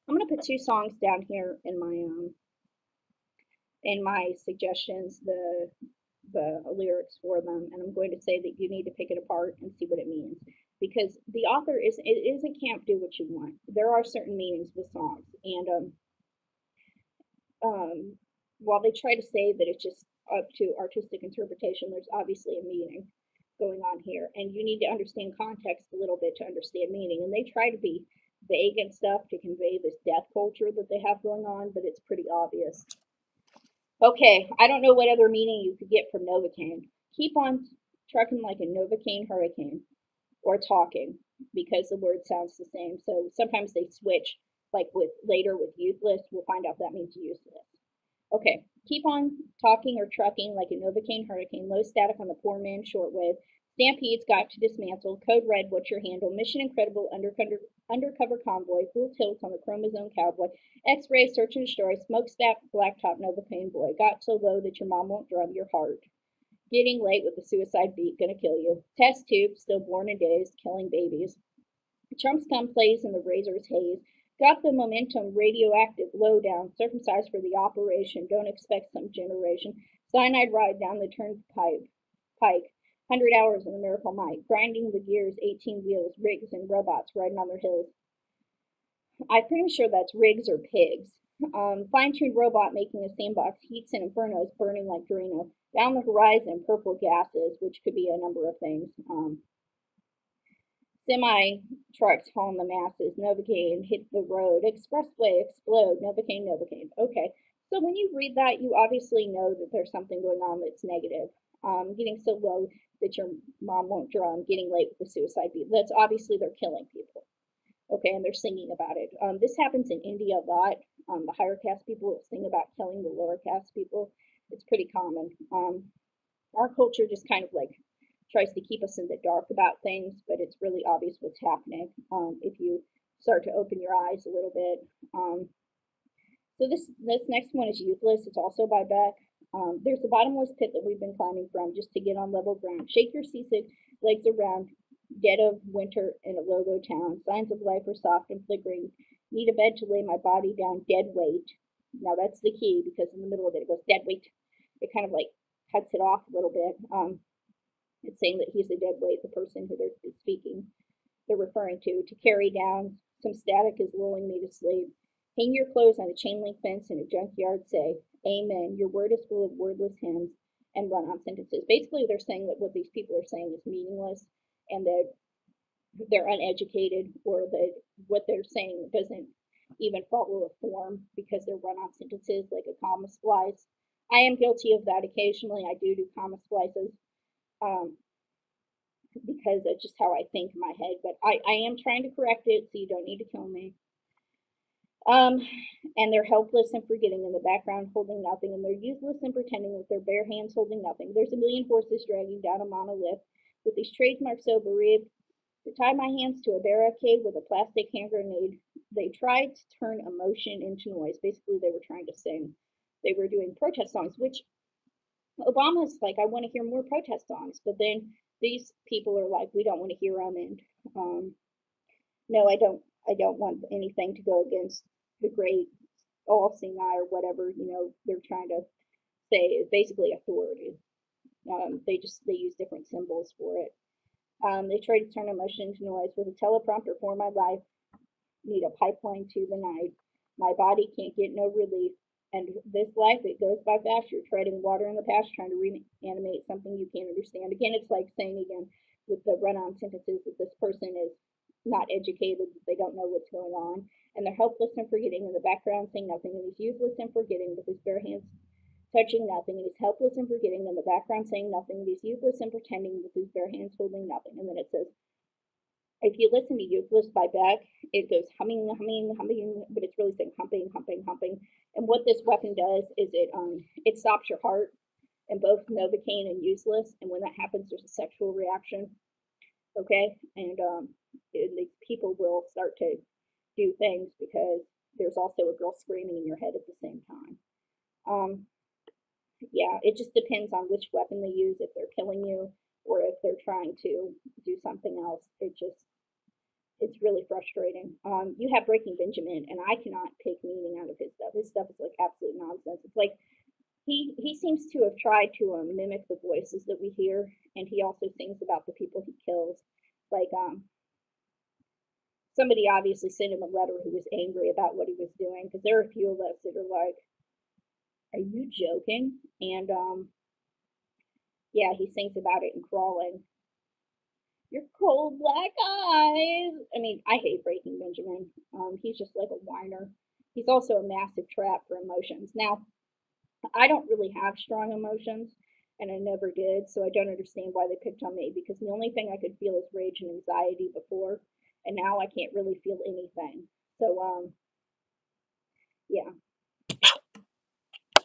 I'm gonna put two songs down here in my suggestions, the lyrics for them, and I'm going to say that you need to pick it apart and see what it means. Because the author is it isn't can't do what you want. There are certain meanings with songs, and um, while they try to say that it's just up to artistic interpretation, there's obviously a meaning going on here, and you need to understand context a little bit to understand meaning. And they try to be vague and stuff to convey this death culture that they have going on, but it's pretty obvious. Okay, I don't know what other meaning you could get from Novacane. Keep on trucking like a Novacane hurricane, or talking, because the word sounds the same. So sometimes they switch, like with later with useless, we'll find out that means useless. Okay, keep on talking or trucking like a Novocaine hurricane. Low static on the poor man's shortwave. Stampede's got to dismantle. Code red, what's your handle? Mission incredible, undercover convoy. Full tilt on the chromosome cowboy. X-ray, search and destroy. Smokestack, blacktop, Novocaine boy. Got so low that your mom won't drum your heart. Getting late with the suicide beat, gonna kill you. Test tube, still born in days, killing babies. Chump scum plays in the razor's haze. Got the momentum, radioactive, Lowdown, circumcised for the operation. Don't expect some generation. Cyanide ride down the turnpike. 100 hours in the miracle might. Grinding the gears, 18 wheels, rigs and robots riding on their hills. I'm pretty sure that's rigs or pigs. Fine-tuned robot making a sandbox, heats and infernos burning like Drano. Down the horizon, purple gases, which could be a number of things. Semi trucks hauling the masses. Novocaine hit the road. Expressway explode. Novocaine, Novocaine. Okay. So when you read that, you obviously know that there's something going on that's negative. Getting so low that your mom won't drum. Getting late with the suicide beat. That's obviously they're killing people. Okay, and they're singing about it. This happens in India a lot. The higher caste people sing about killing the lower caste people. It's pretty common. Our culture just kind of like tries to keep us in the dark about things, but it's really obvious what's happening if you start to open your eyes a little bit. So this next one is Youthless. It's also by Beck. There's a bottomless pit that we've been climbing from just to get on level ground. Shake your seasick legs around. Dead of winter in a logo town. Signs of life are soft and flickering. Need a bed to lay my body down. Dead weight. Now that's the key because in the middle of it it goes dead weight. It kind of like cuts it off a little bit. It's saying that he's a dead weight, the person who they're speaking, they're referring to carry down. Some static is lulling me to sleep. Hang your clothes on a chain link fence in a junkyard. Say, Amen. Your word is full of wordless hymns and run on sentences. Basically, they're saying that what these people are saying is meaningless and that they're uneducated or that what they're saying doesn't even follow a form because they're run on sentences like a comma splice. I am guilty of that occasionally. I do comma splices um, because that's just how I think in my head. But I am trying to correct it, so you don't need to kill me. Um, and they're helpless and forgetting in the background, holding nothing, and they're useless and pretending with their bare hands holding nothing. There's a million horses dragging down a monolith with these trademarks so bereaved. To tie my hands to a barricade with a plastic hand grenade, they tried to turn emotion into noise. Basically, they were trying to sing. They were doing protest songs, which Obama's like, I want to hear more protest songs, but then these people are like, we don't want to hear them, and um, no, I don't. I don't want anything to go against the great all-seeing eye or whatever. They're trying to say is basically authority. They use different symbols for it. They try to turn emotion into noise with a teleprompter for my life. Need a pipeline to the night. My body can't get no relief. And this life, it goes by fast. You're treading water in the past, trying to reanimate something you can't understand. Again, it's like saying again with the run-on sentences that this person is not educated, that they don't know what's going on, and they're helpless and forgetting in the background, saying nothing, and he's useless and forgetting with his bare hands touching nothing, and he's helpless and forgetting in the background, saying nothing, and he's useless and pretending with his bare hands holding nothing. And then it says, if you listen to Euclid by Beck, it goes humming, humming, humming, but it's really saying humping, humping, humping. And what this weapon does is it stops your heart in both Novocaine and useless. And when that happens, there's a sexual reaction. Okay, and these people will start to do things because there's also a girl screaming in your head at the same time. Um, yeah, it just depends on which weapon they use, if they're killing you or if they're trying to do something else. It just It's really frustrating. You have Breaking Benjamin, and I cannot pick meaning out of his stuff. His stuff is like absolute nonsense. It's like he seems to have tried to mimic the voices that we hear, and he also sings about the people he kills. Like somebody obviously sent him a letter who was angry about what he was doing, because there are a few of us that are like, "Are you joking?" And yeah, he sings about it in Crawling. Your cold black eyes. I mean, I hate Breaking Benjamin. He's just like a whiner. He's also a massive trap for emotions. Now, I don't really have strong emotions, and I never did, so I don't understand why they picked on me, because the only thing I could feel is rage and anxiety before, and now I can't really feel anything. So, yeah.